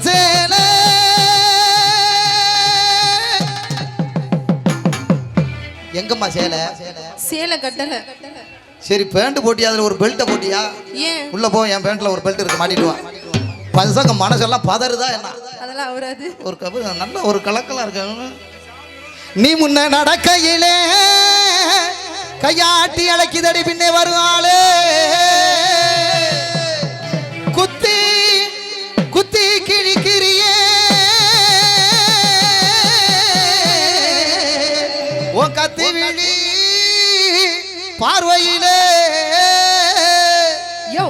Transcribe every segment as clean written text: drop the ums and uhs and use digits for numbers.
சேல எங்கம்மா சேலை சேலை கட்டல. சரி பேண்ட் போட்டியா, அதுல ஒரு பெல்ட்டை போட்டியா? ஏன் உள்ள போ, என் பேண்ட்ல ஒரு பெல்ட் இருக்கு, மாட்டிட்டு வா. பசங்க மனசெல்லாம் பதறுதா என்ன? அதெல்லாம் வராது. ஒரு கபு நல்ல ஒரு கலக்கலா இருக்காங்க. நீ முன்ன நடக்கையிலே கையாட்டி அழைக்குதடி பின்னே வருவாளே, குத்தி குத்தி கிழிக்கிறியே ஓ கத்தி விழி பார்வையிலே. யோ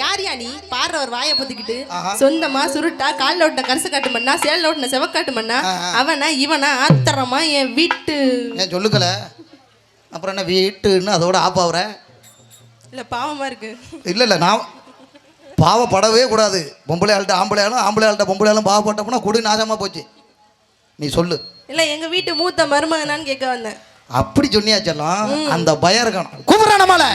யார் யா நீ? பாடுற ஒரு வாயை பொத்திக்கிட்டு சொந்தமா சுருட்டா காலில் ஓட்டின கரசு காட்டு மண்ணா சேலில் ஓட்டின செவக்காட்டு மண்ணா அவனா இவனா ஆத்திரமா என் வீட்டு ஏன் சொல்லுக்கல? அப்புறம் என்ன வீட்டுன்னு அதோட ஆப்பாவுற? இல்லை பாவமா இருக்கு. இல்லை இல்லை, நான் பாவப்படவே கூடாது. பொம்பளை ஆள்கிட்ட ஆம்பளையாலும், ஆம்பளை ஆள்கிட்ட பொம்பளையாலும் பாவப்பட்டோம்னா குடி நாசமாக போச்சு. நீ சொல்லு. இல்லை எங்கள் வீட்டு மூத்த மருமகனான்னு கேட்க வந்தேன். அப்படி சொன்னியாச்செல்லாம் அந்த பயம் இருக்கணும். கூப்பிட்ற நம்மள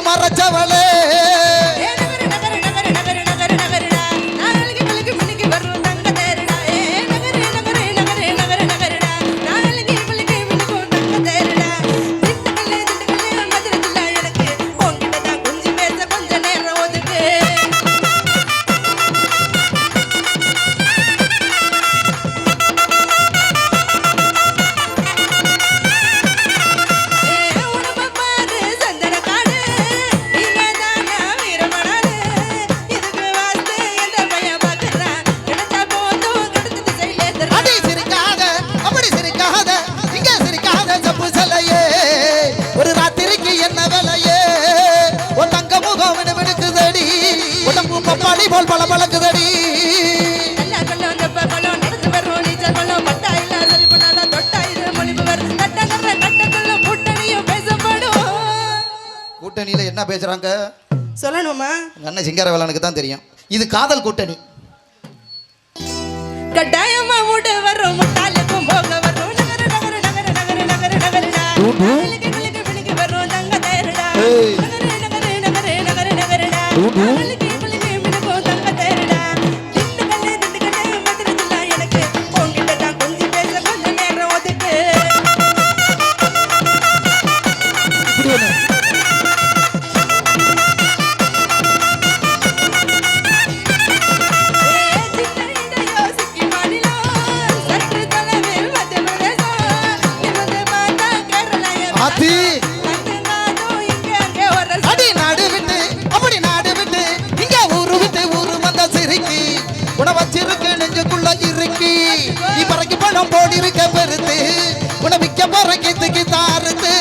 மறைச்சவளே போல் பல பழக்குதடி. கூட்டணியில என்ன பேசுறாங்க சொல்லணுமா? அண்ணன் சிங்காரவேலனுக்கு தான் தெரியும். இது காதல் கூட்டணி. கட்டாயமா மூட வரும் முட்டாளுக்கும் போக வரும் நகர நகர நகர நகர நகர நகரடா நாளைக்கு விழிக்கு வரும் தங்க தேரடா நகர நகர நகர நகர நகரடா நாளைக்கு போடி இருக்க பெருத்து உணவிக்க பறக்கித்துக்கு தாருத்து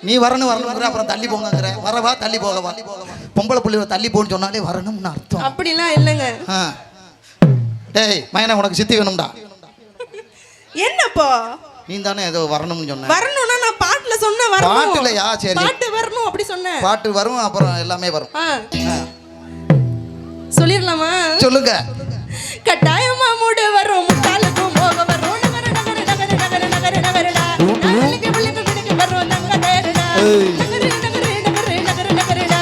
நீ வரணும் வரணும் அப்புறம் தள்ளி போங்கிற வரவா தள்ளி போகவா? பொம்பளை புள்ளிய தள்ளி போன்னு சொன்னாலே வரணும்னு அர்த்தம். அப்படிலாம் இல்லைங்க. டேய் மயனா உனக்கு சித்தி வேணும்டா. என்னப்போ நீ தானே ஏதோ வரணும்னு சொன்ன. வரணும்னா நான் பாட்டுல சொன்ன வரணும். பாட்டுலயா? சரி பாட்டு வரணும் அப்படி சொன்னேன். பாட்டு வரும் அப்புறம் எல்லாமே வரும். சொல்லிரலாமா? சொல்லுங்க. கட்டாயமா மூட வரும் முட்டாளுக்கும் போக வரும் நகர நகர நகர நகர நகர நகரடா நாளைக்கு விழிக்கு வரும் தங்க தேரடா நகர நகர நகர நகர நகரடா